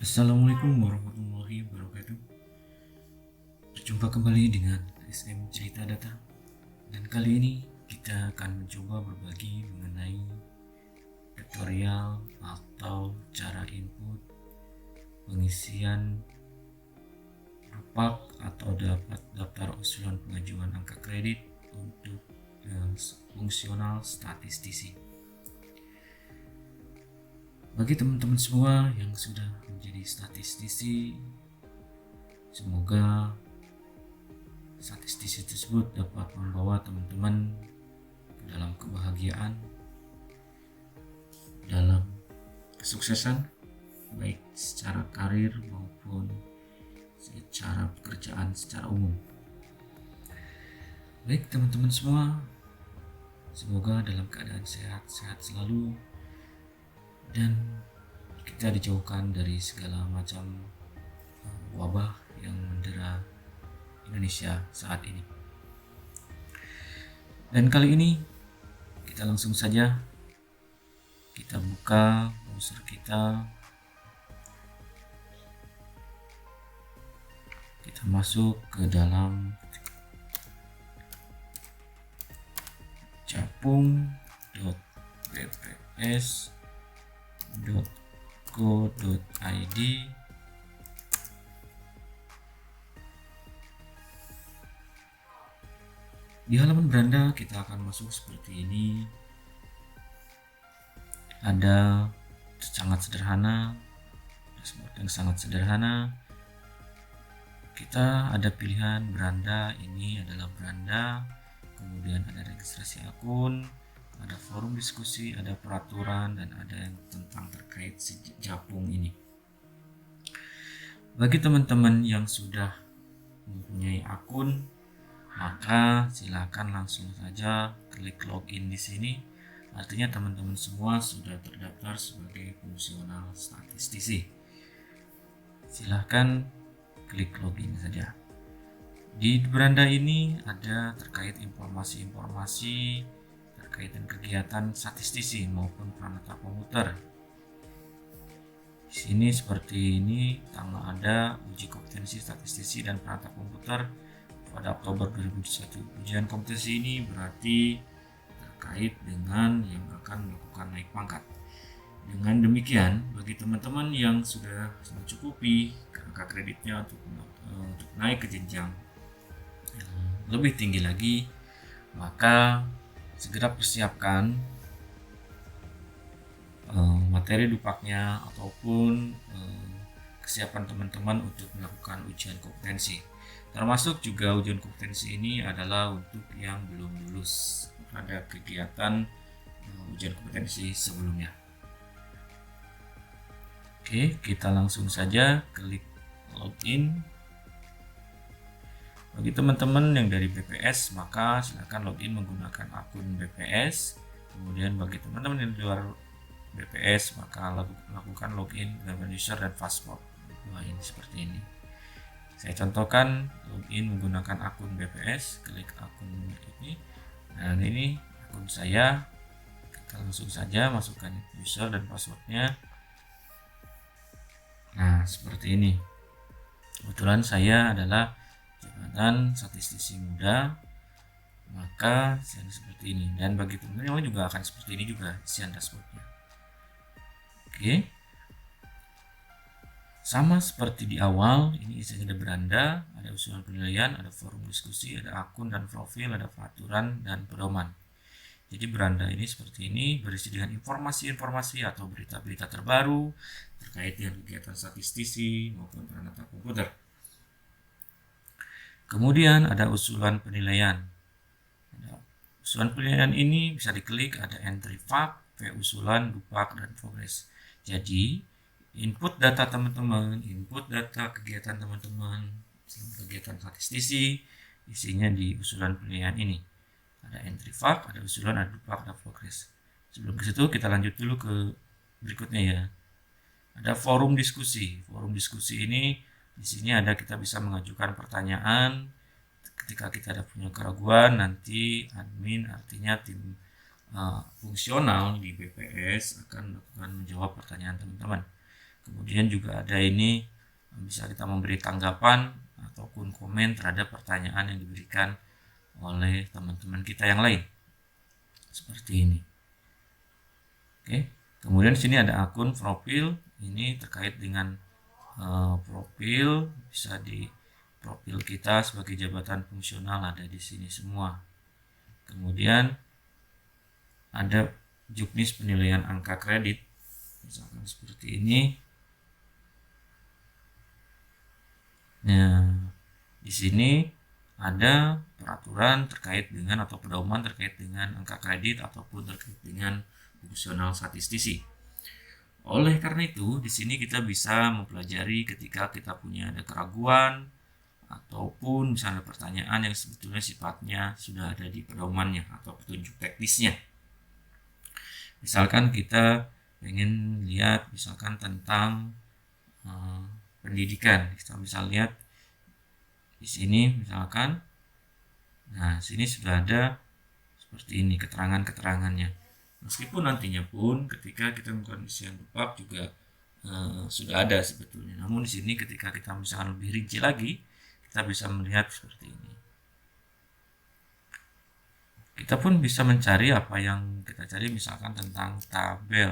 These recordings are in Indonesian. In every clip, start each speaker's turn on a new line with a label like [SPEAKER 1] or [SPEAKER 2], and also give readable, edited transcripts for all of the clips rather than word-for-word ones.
[SPEAKER 1] Assalamualaikum warahmatullahi wabarakatuh. Berjumpa kembali dengan SM Cerita Data. Dan kali ini kita akan mencoba berbagi mengenai tutorial atau cara input pengisian DUPAK atau daftar usulan pengajuan angka kredit untuk fungsional statistisi. Bagi teman-teman semua yang sudah menjadi statistisi, semoga statistisi tersebut dapat membawa teman-teman ke dalam kebahagiaan, dalam kesuksesan, baik secara karir maupun secara pekerjaan secara umum. Baik teman-teman semua, semoga dalam keadaan sehat selalu dan kita dijauhkan dari segala macam wabah yang mendera Indonesia saat ini. Dan kali ini kita langsung saja kita buka browser kita masuk ke dalam capung.bps.go.id. Di halaman beranda kita akan masuk seperti ini. Ada sangat sederhana, dashboard yang sangat sederhana. Kita ada pilihan beranda, ini adalah beranda, kemudian ada registrasi akun, ada forum diskusi, ada peraturan, dan ada yang tentang terkait si Japung ini. Bagi teman-teman yang sudah mempunyai akun, maka silakan langsung saja klik login di sini. Artinya teman-teman semua sudah terdaftar sebagai fungsional statistisi. Silahkan klik login saja. Di beranda ini ada terkait informasi-informasi terkait dengan kegiatan statistisi maupun peranata komputer. Di sini seperti ini, tanggal ada uji kompetensi statistisi dan peranata komputer pada Oktober 2021. Ujian kompetensi ini berarti terkait dengan yang akan melakukan naik pangkat. Dengan demikian, bagi teman-teman yang sudah mencukupi angka kreditnya untuk naik ke jenjang yang lebih tinggi lagi, maka segera persiapkan materi dupaknya ataupun kesiapan teman-teman untuk melakukan ujian kompetensi. Termasuk juga ujian kompetensi ini adalah untuk yang belum lulus pada kegiatan ujian kompetensi sebelumnya. Oke, kita langsung saja klik login. Bagi teman-teman yang dari BPS, maka silakan login menggunakan akun BPS. Kemudian bagi teman-teman yang di luar BPS, maka lakukan login dengan user dan password. Nah, ini seperti ini. Saya contohkan login menggunakan akun BPS, klik akun ini. Nah, ini akun saya. Kita langsung saja masukkan user dan passwordnya. Nah, seperti ini. Kebetulan saya adalah jabatan statistisi muda, maka isian seperti ini. Dan bagi teman-teman yang lain juga akan seperti ini juga isian dashboardnya. Oke. Sama seperti di awal, ini isinya ada beranda, ada usulan penilaian, ada forum diskusi, ada akun dan profil, ada peraturan dan pedoman. Jadi beranda ini seperti ini, berisi dengan informasi-informasi atau berita-berita terbaru terkait dengan kegiatan statistisi maupun peranata komputer. Kemudian ada usulan penilaian. Usulan penilaian ini bisa diklik, ada entry fact, usulan, dupak, dan progres. Jadi input data teman-teman, input data kegiatan teman-teman, kegiatan statistisi, isinya di usulan penilaian ini. Ada entry fact, ada usulan, ada dupak, ada progres. Sebelum ke situ kita lanjut dulu ke berikutnya ya. Ada forum diskusi. Forum diskusi ini di sini ada kita bisa mengajukan pertanyaan. Ketika kita ada punya keraguan, nanti admin artinya tim fungsional di BPS akan melakukan menjawab pertanyaan teman-teman. Kemudian juga ada ini, bisa kita memberi tanggapan ataupun komen terhadap pertanyaan yang diberikan oleh teman-teman kita yang lain. Seperti ini. Oke. Kemudian sini ada akun profil, ini terkait dengan profil, bisa di profil kita sebagai jabatan fungsional ada di sini semua. Kemudian ada juknis penilaian angka kredit, misalkan seperti ini. Nah, di sini ada peraturan terkait dengan atau pedoman terkait dengan angka kredit ataupun terkait dengan fungsional statistisi. Oleh karena itu, di sini kita bisa mempelajari ketika kita punya ada keraguan ataupun misalnya pertanyaan yang sebetulnya sifatnya sudah ada di pedomannya atau petunjuk teknisnya. Misalkan kita ingin lihat misalkan tentang pendidikan, kita bisa lihat di sini misalkan, nah sini sudah ada seperti ini keterangan-keterangannya. Meskipun nantinya pun ketika kita melakukan isian lookup juga sudah ada sebetulnya. Namun di sini ketika kita misalkan lebih rinci lagi, kita bisa melihat seperti ini. Kita pun bisa mencari apa yang kita cari, misalkan tentang tabel.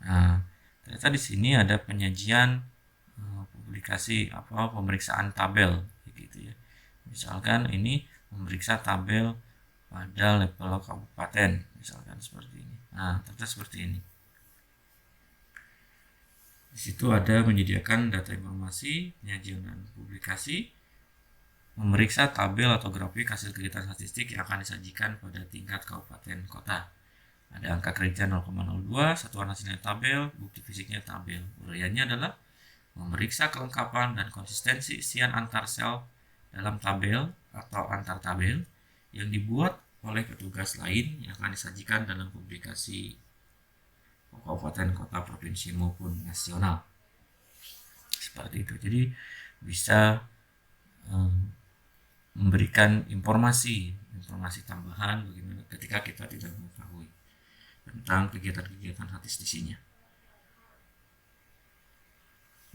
[SPEAKER 1] Nah, ternyata di sini ada penyajian publikasi pemeriksaan tabel gitu ya. Misalkan ini memeriksa tabel pada level kabupaten, misalkan seperti ini. Nah, ternyata seperti ini. Di situ ada menyediakan data informasi, penyajian dan publikasi, memeriksa tabel atau grafik hasil kegiatan statistik yang akan disajikan pada tingkat kabupaten kota. Ada angka kreditnya 0,02, satuan hasilnya tabel, bukti fisiknya tabel. Uraiannya adalah memeriksa kelengkapan dan konsistensi isian antar sel dalam tabel atau antar tabel yang dibuat oleh petugas lain yang akan disajikan dalam publikasi kabupaten, kota, provinsi maupun nasional. Seperti itu. Jadi bisa memberikan informasi tambahan bagaimana ketika kita tidak mengetahui tentang kegiatan-kegiatan statistisinya.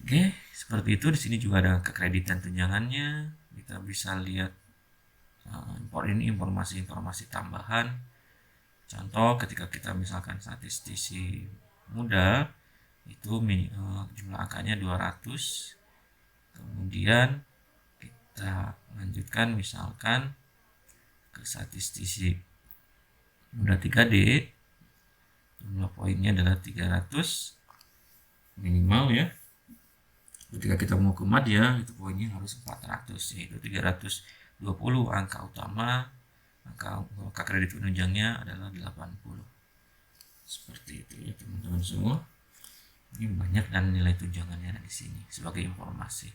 [SPEAKER 1] Oke, seperti itu. Di sini juga ada kekreditan tunjangannya. Kita bisa lihat ini informasi-informasi tambahan. Contoh ketika kita misalkan statistisi muda itu jumlah angkanya 200. Kemudian kita lanjutkan misalkan ke statistisi muda 3D, jumlah poinnya adalah 300 minimal ya. Ketika kita mau ke madya itu poinnya harus 400, yaitu 320 angka utama, angka kredit penunjangnya adalah 80. Seperti itu ya teman-teman semua. Ini banyak dan nilai tunjangannya ada di sini sebagai informasi.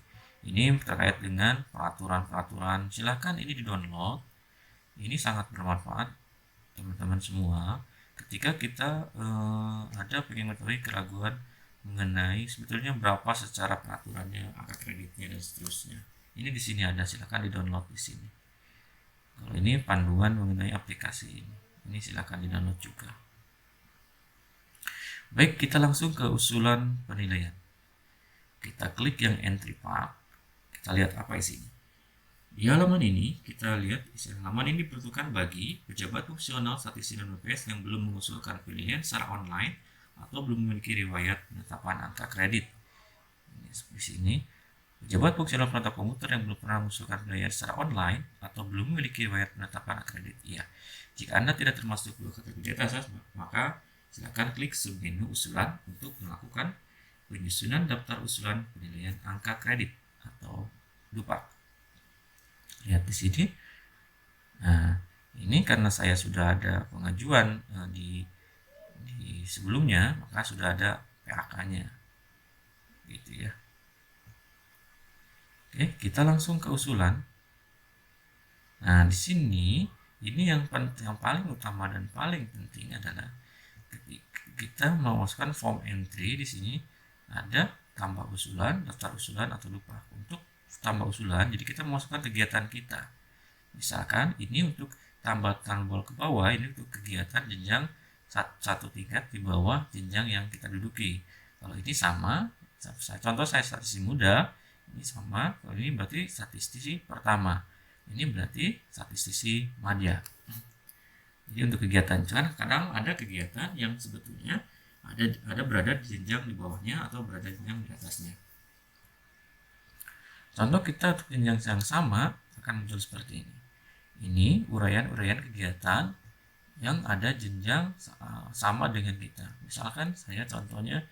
[SPEAKER 1] Ini terkait dengan peraturan-peraturan. Silahkan ini di-download. Ini sangat bermanfaat teman-teman semua. Ketika kita ada pengen mengetahui keraguan mengenai sebetulnya berapa secara peraturannya, angka kreditnya dan seterusnya. Ini di sini ada, silakan di-download di sini. Kalau ini panduan mengenai aplikasi ini. Ini silakan di-download juga. Baik, kita langsung ke usulan penilaian. Kita klik yang entry part. Kita lihat apa isinya. Di halaman ini, kita lihat isi halaman ini diperuntukkan bagi pejabat fungsional statistik dan BPS yang belum mengusulkan pilihan secara online atau belum memiliki riwayat penetapan angka kredit. Ini di sini, pejabat fungsional penetap komputer yang belum pernah mengusulkan pilihan secara online atau belum memiliki riwayat penetapan angka kredit. Iya. Jika Anda tidak termasuk dua kategori di atas, maka silakan klik submenu usulan untuk melakukan penyusunan daftar usulan penilaian angka kredit atau DUPAK. Lihat di sini. Nah, ini karena saya sudah ada pengajuan di sebelumnya, maka sudah ada PAK-nya. Gitu ya. Oke, kita langsung ke usulan. Nah, di sini ini yang paling utama dan paling penting adalah kita memasukkan form entry. Di sini ada tambah usulan, daftar usulan atau DUPAK. Untuk tambah usulan, jadi kita memasukkan kegiatan kita. Misalkan ini untuk tambah tombol ke bawah, ini untuk kegiatan jenjang satu tingkat di bawah jenjang yang kita duduki. Kalau ini sama, contoh saya statistisi muda, ini sama. Kalau ini berarti statistisi pertama, ini berarti statistisi madya. Jadi untuk kegiatan, kadang ada kegiatan yang sebetulnya ada berada di jenjang di bawahnya atau berada di jenjang di atasnya. Contoh kita untuk jenjang yang sama akan muncul seperti ini. Ini uraian-uraian kegiatan yang ada jenjang sama dengan kita. Misalkan saya contohnya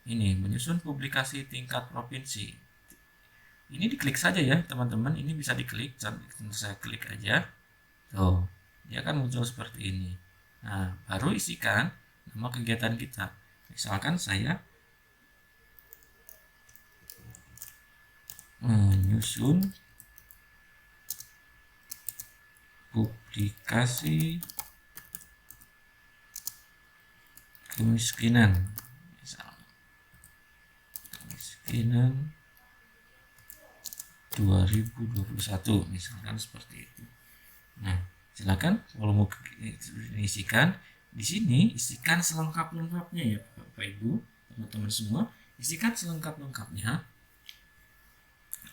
[SPEAKER 1] ini menyusun publikasi tingkat provinsi. Ini diklik saja ya teman-teman, ini bisa diklik, saya klik aja. Tuh, dia akan muncul seperti ini. Nah, baru isikan nama kegiatan kita. Misalkan saya menyusun publikasi kemiskinan, misalnya kemiskinan 2021, misalkan seperti itu. Nah, silakan kalau mau isikan di sini, isikan selengkap-lengkapnya ya Bapak Ibu, teman-teman semua, isikan selengkap-lengkapnya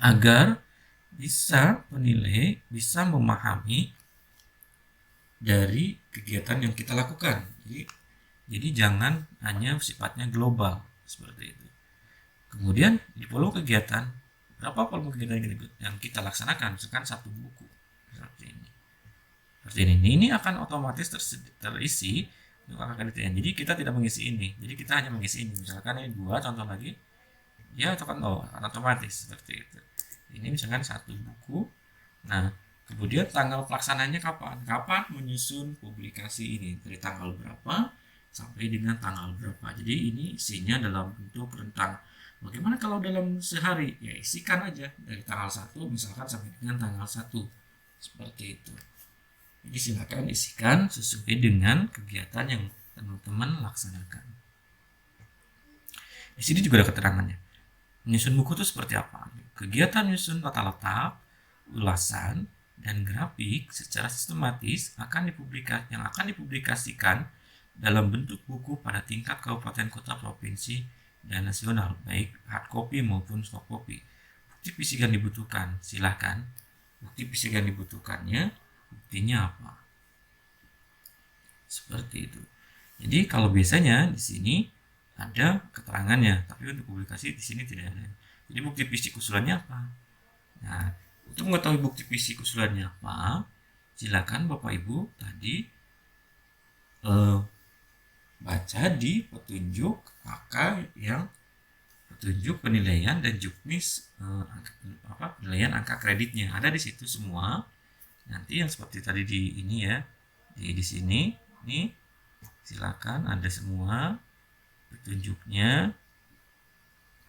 [SPEAKER 1] agar bisa penilai, bisa memahami dari kegiatan yang kita lakukan. Jadi jangan hanya sifatnya global seperti itu. Kemudian di volume kegiatan, berapa volume kegiatan yang kita laksanakan? Misalkan 1 buku seperti ini. Ini akan otomatis terisi untuk angka kreditnya. Jadi kita tidak mengisi ini. Jadi kita hanya mengisi ini. Misalkan ini 2, contoh lagi, ya itu kan otomatis seperti itu. Ini misalkan 1 buku. Nah, kemudian tanggal pelaksananya kapan? Kapan menyusun publikasi ini? Dari tanggal berapa sampai dengan tanggal berapa. Jadi ini isinya dalam bentuk rentang. Bagaimana kalau dalam sehari? Ya isikan aja dari tanggal 1 misalkan sampai dengan tanggal 1. Seperti itu. Jadi silakan isikan sesuai dengan kegiatan yang teman-teman laksanakan. Di sini juga ada keterangannya. Menyusun buku itu seperti apa? Kegiatan menyusun tata letak, ulasan, dan grafik secara sistematis yang akan dipublikasikan dalam bentuk buku pada tingkat kabupaten, kota, provinsi, dan nasional, baik hard copy maupun soft copy. Bukti fisik yang dibutuhkan, silakan. Bukti fisik yang dibutuhkannya, buktinya apa? Seperti itu. Jadi kalau biasanya di sini ada keterangannya, tapi untuk publikasi di sini tidak ada. Jadi bukti fisik usulannya apa? Nah, untuk mengetahui bukti fisik usulannya apa, silakan Bapak Ibu tadi baca di petunjuk yang petunjuk penilaian dan juknis penilaian angka kreditnya ada di situ semua. Nanti yang seperti tadi di ini ya, di sini nih, silakan ada semua petunjuknya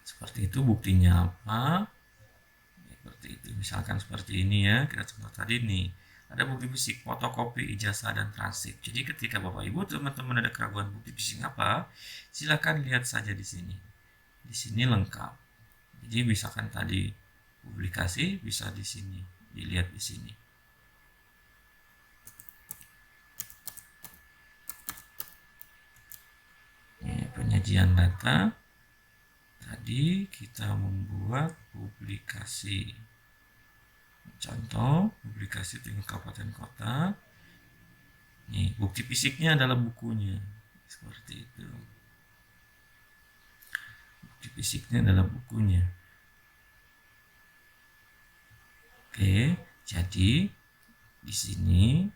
[SPEAKER 1] seperti itu, buktinya apa seperti itu. Misalkan seperti ini ya, kita contoh tadi nih, ada bukti fisik, fotokopi ijazah dan transkrip. Jadi ketika Bapak Ibu teman-teman ada keraguan bukti fisik apa, silakan lihat saja di sini. Di sini lengkap. Jadi misalkan tadi publikasi, bisa di sini dilihat di sini. Penyajian data. Tadi kita membuat publikasi. Contoh publikasi tingkat kabupaten kota. Nih, bukti fisiknya adalah bukunya. Seperti itu. Bukti fisiknya adalah bukunya. Oke, jadi di sini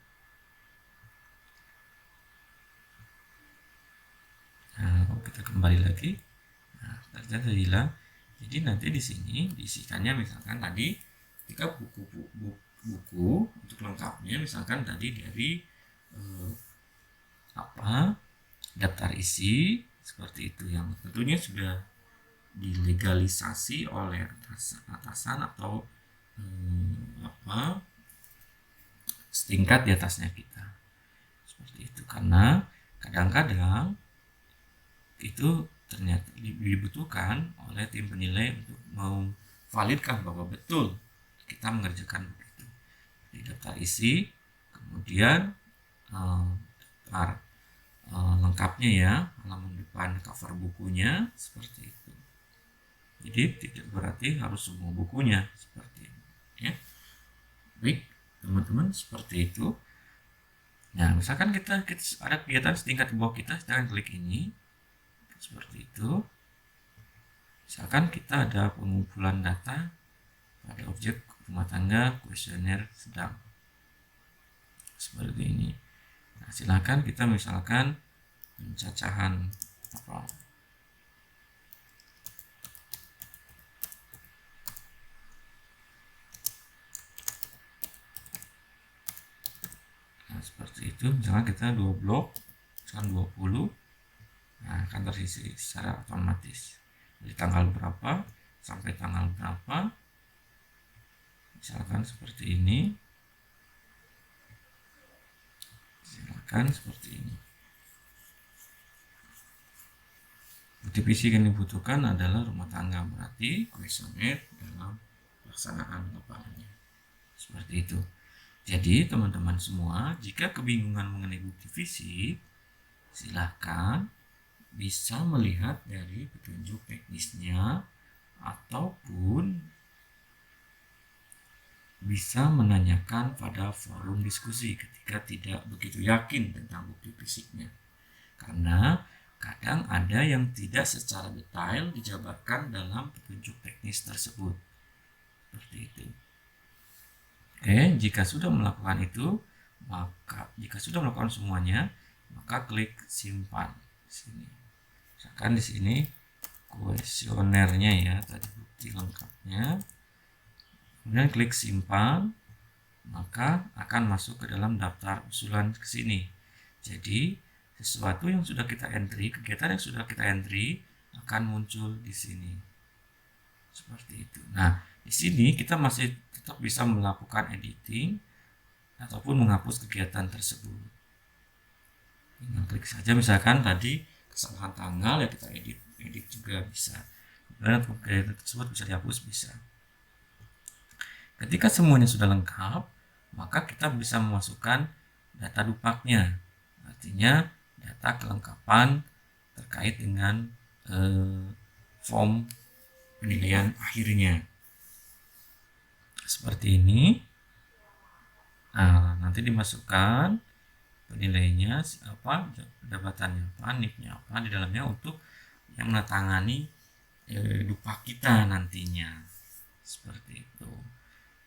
[SPEAKER 1] kita kembali lagi. Nah, tadi bilang, jadi nanti di sini diisikannya misalkan tadi ketika buku untuk lengkapnya misalkan tadi dari daftar isi seperti itu yang tentunya sudah dilegalisasi oleh atasan atau setingkat di atasnya kita seperti itu. Karena kadang-kadang itu ternyata dibutuhkan oleh tim penilai untuk memvalidkan bahwa betul kita mengerjakan begitu. Di daftar isi, kemudian daftar lengkapnya ya, halaman depan kelengkapan cover bukunya seperti itu. Jadi tidak berarti harus semua bukunya seperti ini, ya. Baik, teman-teman, seperti itu. Nah, misalkan kita ada kegiatan setingkat di bawah kita akan klik ini seperti itu. Misalkan kita ada pengumpulan data pada objek rumah tangga kuesioner sedang seperti ini. Nah, silakan kita misalkan pencacahan apa, nah, seperti itu. Misalkan kita 2 blok, misalkan 20, nah akan terisi secara otomatis dari tanggal berapa sampai tanggal berapa, misalkan seperti ini. Silakan seperti ini. Bukti fisik yang dibutuhkan adalah rumah tangga, berarti kuesioner dalam pelaksanaan lapangannya seperti itu. Jadi teman-teman semua, jika kebingungan mengenai bukti fisik, silahkan bisa melihat dari petunjuk teknisnya ataupun bisa menanyakan pada forum diskusi ketika tidak begitu yakin tentang bukti fisiknya, karena kadang ada yang tidak secara detail dijabarkan dalam petunjuk teknis tersebut seperti itu. Oke, jika sudah melakukan itu, jika sudah melakukan semuanya, maka klik simpan di sini. Misalkan di sini kuesionernya ya, tadi bukti lengkapnya. Kemudian klik simpan, maka akan masuk ke dalam daftar usulan ke sini. Jadi sesuatu yang sudah kita entry, kegiatan yang sudah kita entry akan muncul di sini. Seperti itu. Nah, di sini kita masih tetap bisa melakukan editing ataupun menghapus kegiatan tersebut. Tinggal klik saja, misalkan tadi kesalahan tanggal ya kita edit juga bisa. Dan kegiatan tersebut bisa dihapus, bisa. Ketika semuanya sudah lengkap, maka kita bisa memasukkan data dupaknya, artinya data kelengkapan terkait dengan form penilaian akhirnya seperti ini. Nah, nanti dimasukkan penilaiannya apa, jabatannya apa, NIP-nya apa di dalamnya untuk yang menandatangani dupak kita nantinya seperti itu.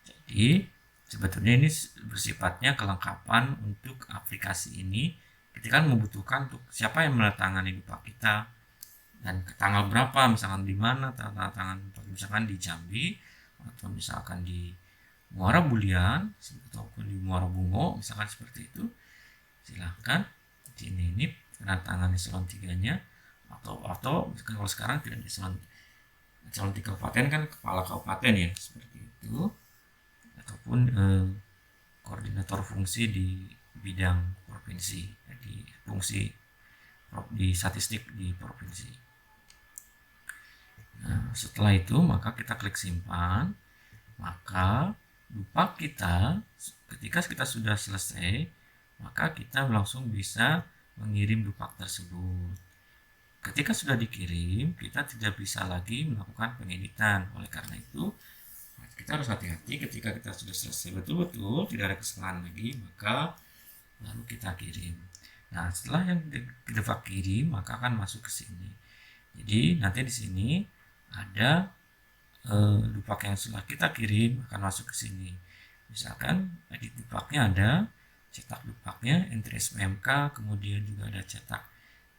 [SPEAKER 1] Jadi sebetulnya ini bersifatnya kelengkapan untuk aplikasi ini ketika membutuhkan untuk siapa yang menandatangani dupak kita dan ke tanggal berapa, misalkan di mana tanda tangan, misalkan di Jambi atau misalkan di Muara Bulian ataupun di Muara Bungo, misalkan seperti itu. Silahkan di ini tanda tangan eselon 3-nya atau misalkan kalau sekarang tidak di eselon 3 kabupaten kan kepala kabupaten ya, seperti itu, ataupun koordinator fungsi di bidang provinsi, di fungsi di statistik di provinsi. Nah, setelah itu maka kita klik simpan, maka dupak kita ketika kita sudah selesai, maka kita langsung bisa mengirim dupak tersebut. Ketika sudah dikirim, kita tidak bisa lagi melakukan pengeditan. Oleh karena itu, kita harus hati-hati ketika kita sudah selesai betul-betul, tidak ada kesalahan lagi, maka baru kita kirim. Nah, setelah yang kita kirim, maka akan masuk ke sini. Jadi nanti di sini ada dupak yang sudah kita kirim akan masuk ke sini. Misalkan edit dupaknya ada, cetak dupaknya, entry SPMK, kemudian juga ada cetak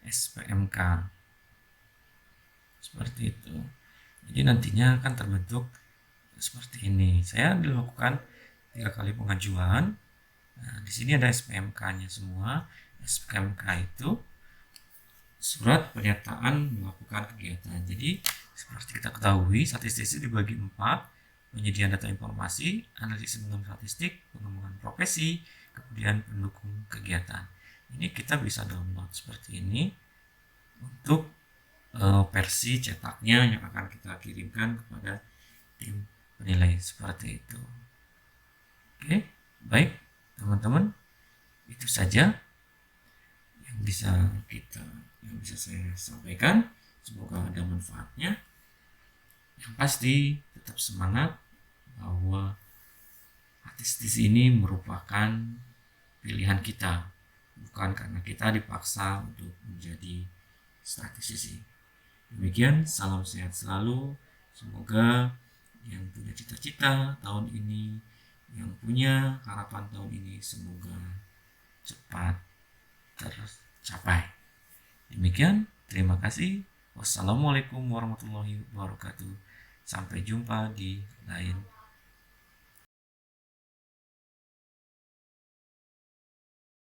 [SPEAKER 1] SPMK. Seperti itu. Jadi nantinya akan terbentuk seperti ini. Saya dilakukan 3 kali pengajuan. Nah, di sini ada SPMK-nya semua. SPMK itu surat pernyataan melakukan kegiatan. Jadi seperti kita ketahui, statistik dibagi 4: penyediaan data informasi, analisis mengenai statistik, pengembangan profesi, kemudian pendukung kegiatan. Ini kita bisa download seperti ini untuk versi cetaknya yang akan kita kirimkan kepada tim penilai seperti itu. Oke, baik teman-teman, itu saja yang bisa kita yang bisa saya sampaikan. Semoga ada manfaatnya. Yang pasti tetap semangat bahwa statistis ini merupakan pilihan kita, bukan karena kita dipaksa untuk menjadi statistisi. Demikian, salam sehat selalu. Semoga yang punya cita-cita tahun ini, yang punya harapan tahun ini, semoga cepat tercapai. Demikian, terima kasih. Wassalamualaikum warahmatullahi wabarakatuh. Sampai jumpa di lain